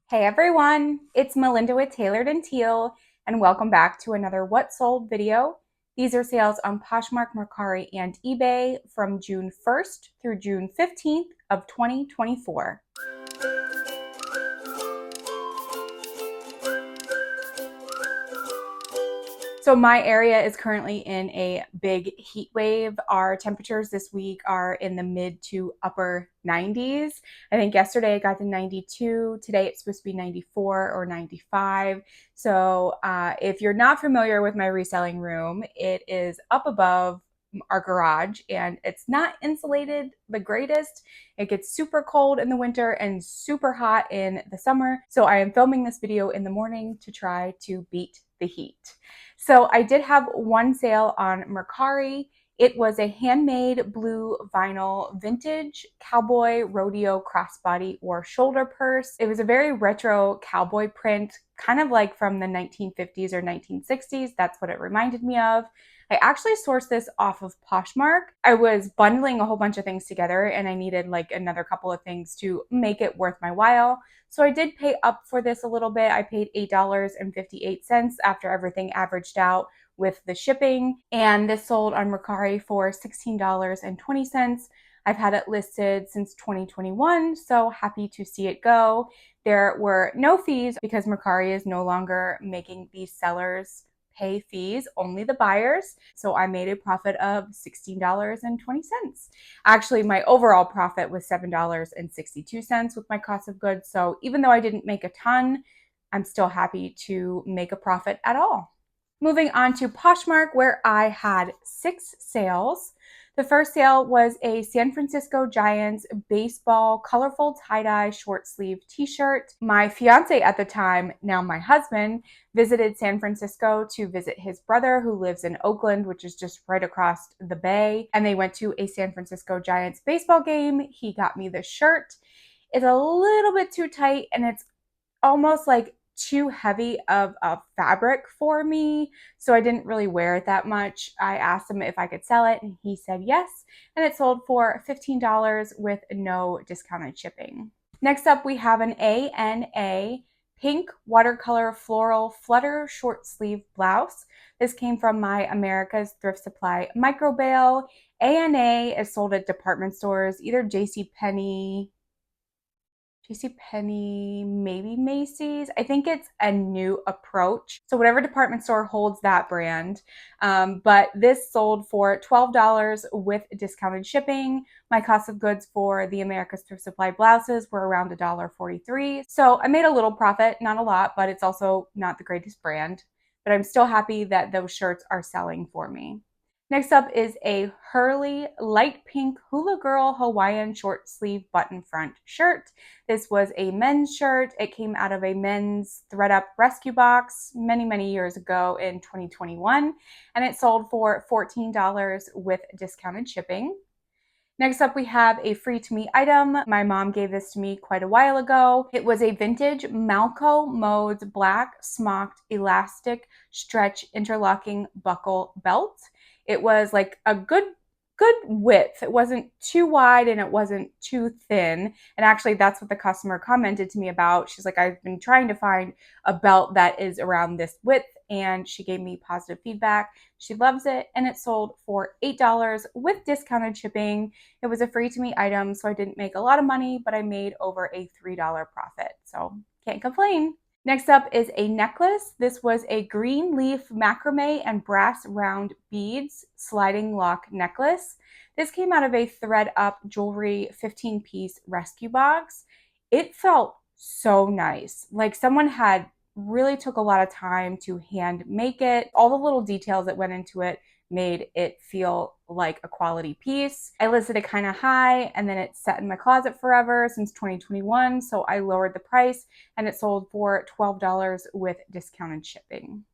Hey everyone, it's Melinda with Tailored and Teal, and welcome back to another What Sold video. These are sales on Poshmark, Mercari, and eBay from June 1st through June 15th of 2024. So my area is currently in a big heat wave. Our temperatures this week are in the mid to upper 90s. I think yesterday it got to 92. Today it's supposed to be 94 or 95. So if you're not familiar with my reselling room, it is up above our garage and it's not insulated the greatest. It gets super cold in the winter and super hot in the summer. So I am filming this video in the morning to try to beat the heat. So I did have one sale on Mercari. It was a handmade blue vinyl vintage cowboy rodeo crossbody or shoulder purse. It was a very retro cowboy print, kind of like from the 1950s or 1960s. That's what it reminded me of. I actually sourced this off of Poshmark. I was bundling a whole bunch of things together and I needed like another couple of things to make it worth my while. So I did pay up for this a little bit. I paid $8.58 after everything averaged out with the shipping. And this sold on Mercari for $16.20. I've had it listed since 2021, so happy to see it go. There were no fees because Mercari is no longer making these sellers pay fees, only the buyers. So I made a profit of $16.20. Actually, my overall profit was $7.62 with my cost of goods. So even though I didn't make a ton, I'm still happy to make a profit at all. Moving on to Poshmark, where I had 6 sales. The first sale was a San Francisco Giants baseball colorful tie-dye short sleeve t-shirt. My fiance at the time, now my husband, visited San Francisco to visit his brother who lives in Oakland, which is just right across the bay. And they went to a San Francisco Giants baseball game. He got me this shirt. It's a little bit too tight and it's almost like too heavy of a fabric for me, so I didn't really wear it that much. I asked him if I could sell it and he said yes, and it sold for $15 with no discounted shipping. Next up we have an ANA pink watercolor floral flutter short sleeve blouse. This came from my America's Thrift Supply micro bale. ANA is sold at department stores, either JCPenney, maybe Macy's. I think it's a new approach. So whatever department store holds that brand. But this sold for $12 with discounted shipping. My cost of goods for the America's Thrift Supply blouses were around $1.43. So I made a little profit, not a lot, but it's also not the greatest brand. But I'm still happy that those shirts are selling for me. Next up is a Hurley light pink Hula Girl Hawaiian short sleeve button front shirt. This was a men's shirt. It came out of a men's ThredUp rescue box many years ago in 2021, and it sold for $14 with discounted shipping. Next up, we have a free to me item. My mom gave this to me quite a while ago. It was a vintage Malco Modes black smocked elastic stretch interlocking buckle belt. It was like a good width. It wasn't too wide and it wasn't too thin. And actually that's what the customer commented to me about. She's like, I've been trying to find a belt that is around this width, and she gave me positive feedback. She loves it, and it sold for $8 with discounted shipping. It was a free to me item, so I didn't make a lot of money, but I made over a $3 profit. So can't complain. Next up is a necklace. This was a green leaf macrame and brass round beads sliding lock necklace. This came out of a ThredUp jewelry 15-piece rescue box. It felt so nice. Like someone had really took a lot of time to hand make it. All the little details that went into it made it feel like a quality piece. I listed it kind of high and then it's sat in my closet forever since 2021. So I lowered the price and it sold for $12 with discounted shipping.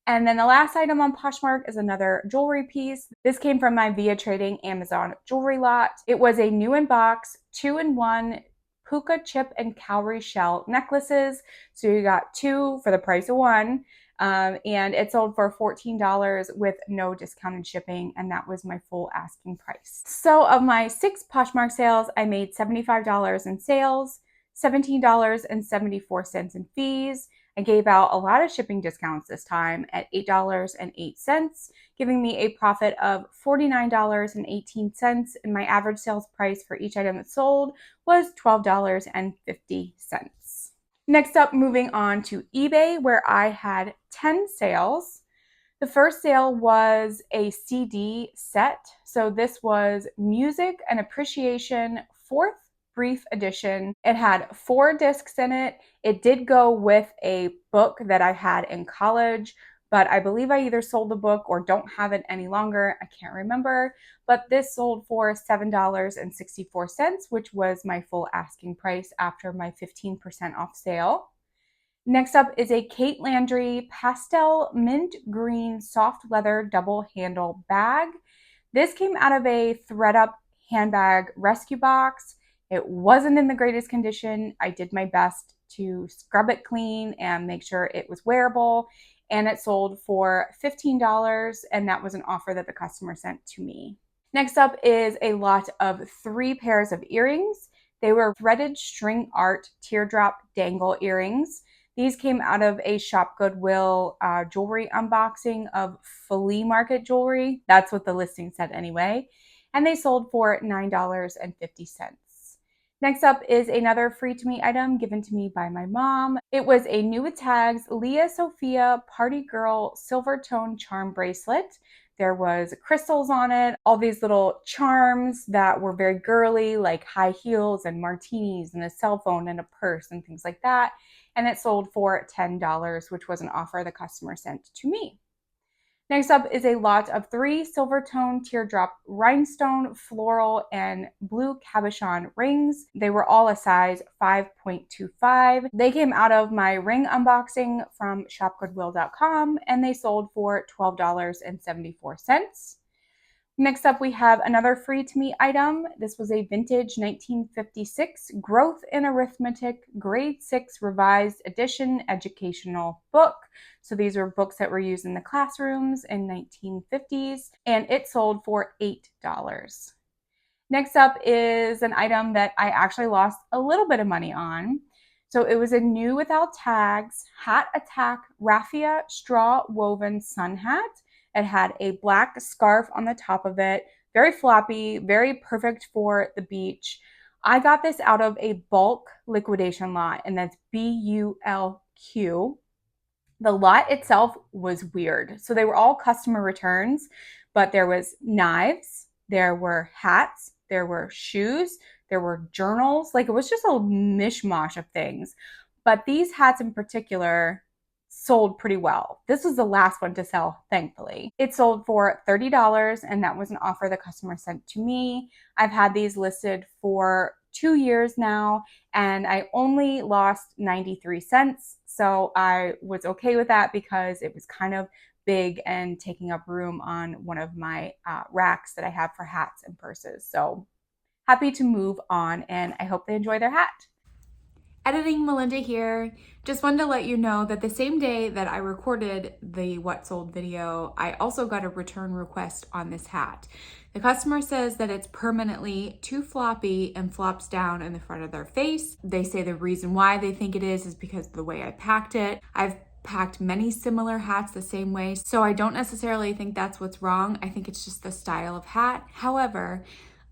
And then the last item on Poshmark is another jewelry piece. This came from my Via Trading Amazon jewelry lot. It was a new in box 2-in-1 puka chip and cowrie shell necklaces. So you got 2 for the price of 1. And it sold for $14 with no discounted shipping, and that was my full asking price. So of my 6 Poshmark sales, I made $75 in sales, $17.74 in fees. I gave out a lot of shipping discounts this time at $8.08, giving me a profit of $49.18, and my average sales price for each item that sold was $12.50. Next up, moving on to eBay, where I had 10 sales. The first sale was a CD set. So this was Music and Appreciation 4th Brief Edition. It had 4 discs in it. It did go with a book that I had in college, but I believe I either sold the book or don't have it any longer. I can't remember, but this sold for $7.64, which was my full asking price after my 15% off sale. Next up is a Kate Landry pastel mint green soft leather double handle bag. This came out of a ThredUp handbag rescue box. It wasn't in the greatest condition. I did my best to scrub it clean and make sure it was wearable, and it sold for $15, and that was an offer that the customer sent to me. Next up is a lot of 3 pairs of earrings. They were threaded string art teardrop dangle earrings. These came out of a Shop Goodwill jewelry unboxing of flea market jewelry. That's what the listing said anyway. And they sold for $9.50. Next up is another free to me item given to me by my mom. It was a new with tags Leah Sophia Party Girl Silver Tone Charm Bracelet. There was crystals on it, all these little charms that were very girly, like high heels and martinis and a cell phone and a purse and things like that. And it sold for $10, which was an offer the customer sent to me. Next up is a lot of 3 silver tone teardrop rhinestone, floral, and blue cabochon rings. They were all a size 5.25. They came out of my ring unboxing from shopgoodwill.com, and they sold for $12.74. Next up, we have another free to me item. This was a vintage 1956 Growth in Arithmetic Grade 6 Revised Edition educational book. So these were books that were used in the classrooms in 1950s, and it sold for $8. Next up is an item that I actually lost a little bit of money on. So it was a new without tags Hat Attack raffia straw woven sun hat. It had a black scarf on the top of it, very floppy, very perfect for the beach. I got this out of a bulk liquidation lot, and that's BULQ. The lot itself was weird. So they were all customer returns, but there was knives, there were hats, there were shoes, there were journals. Like, it was just a mishmash of things. But these hats in particular sold pretty well. This was the last one to sell, thankfully. It sold for $30, and that was an offer the customer sent to me. I've had these listed for 2 years now, and I only lost 93 cents. So I was okay with that because it was kind of big and taking up room on one of my racks that I have for hats and purses. So happy to move on, and I hope they enjoy their hat. Editing Melinda here. Just wanted to let you know that the same day that I recorded the what sold video, I also got a return request on this hat. The customer says that it's permanently too floppy and flops down in the front of their face. They say the reason why they think it is because of the way I packed it. I've packed many similar hats the same way, so I don't necessarily think that's what's wrong. I think it's just the style of hat. However,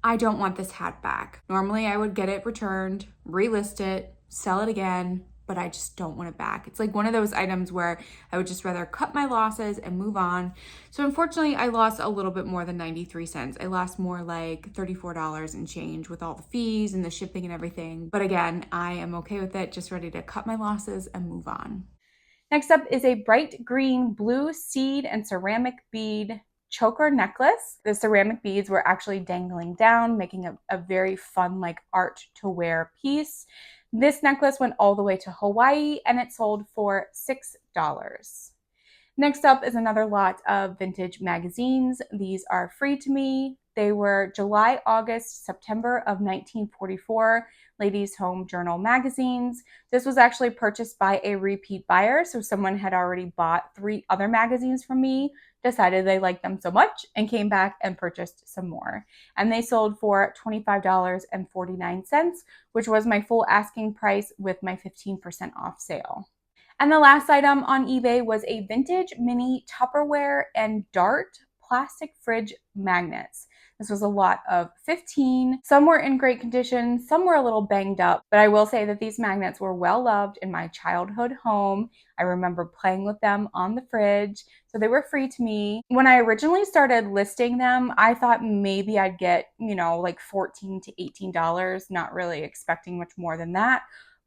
I don't want this hat back. Normally I would get it returned, relist it, sell it again, but I just don't want it back. It's like one of those items where I would just rather cut my losses and move on. So unfortunately, I lost a little bit more than 93 cents. I lost more like $34 and change with all the fees and the shipping and everything. But again, I am okay with it, just ready to cut my losses and move on. Next up is a bright green blue seed and ceramic bead choker necklace. The ceramic beads were actually dangling down, making a very fun, like, art to wear piece. This necklace went all the way to Hawaii, and it sold for $6. Next up is another lot of vintage magazines. These are free to me. They were July, August, September of 1944 Ladies' Home Journal magazines. This was actually purchased by a repeat buyer, so someone had already bought 3 other magazines from me, decided they liked them so much, and came back and purchased some more. And they sold for $25.49, which was my full asking price with my 15% off sale. And the last item on eBay was a vintage mini Tupperware and Dart plastic fridge magnets. This was a lot of 15. Some were in great condition, some were a little banged up, but I will say that these magnets were well loved in my childhood home. I remember playing with them on the fridge, so they were free to me. When I originally started listing them, I thought maybe I'd get, like $14 to $18, not really expecting much more than that.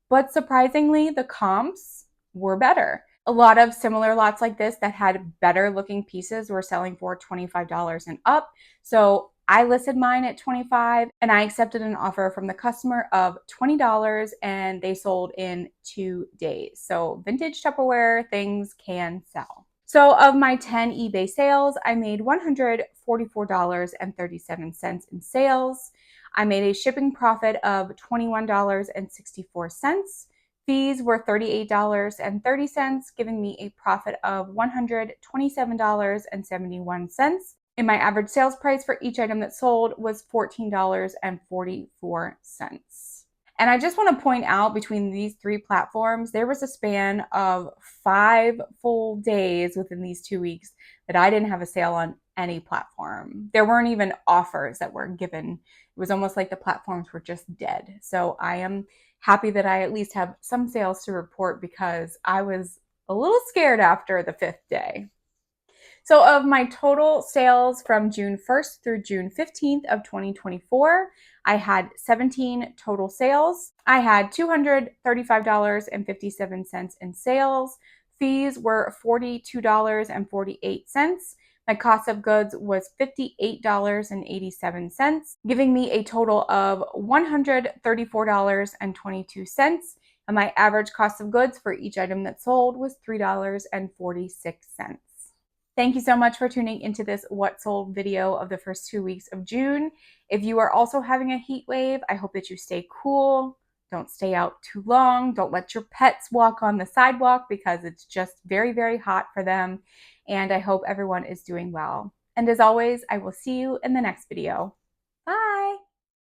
But surprisingly, the comps were better. A lot of similar lots like this that had better looking pieces were selling for $25 and up. So I listed mine at $25 and I accepted an offer from the customer of $20 and they sold in 2 days. So vintage Tupperware things can sell. So of my 10 eBay sales, I made $144.37 in sales. I made a shipping profit of $21.64. Fees were $38.30, giving me a profit of $127.71. And my average sales price for each item that sold was $14.44. And I just want to point out, between these 3 platforms, there was a span of 5 full days within these 2 weeks that I didn't have a sale on any platform. There weren't even offers that were given. It was almost like the platforms were just dead. So I am happy that I at least have some sales to report, because I was a little scared after the 5th day. So of my total sales from June 1st through June 15th of 2024, I had 17 total sales. I had $235.57 in sales. Fees were $42.48. My cost of goods was $58.87, giving me a total of $134.22. And my average cost of goods for each item that sold was $3.46. Thank you so much for tuning into this What Sold video of the first 2 weeks of June. If you are also having a heat wave, I hope that you stay cool. Don't stay out too long. Don't let your pets walk on the sidewalk, because it's just very, very hot for them. And I hope everyone is doing well. And as always, I will see you in the next video.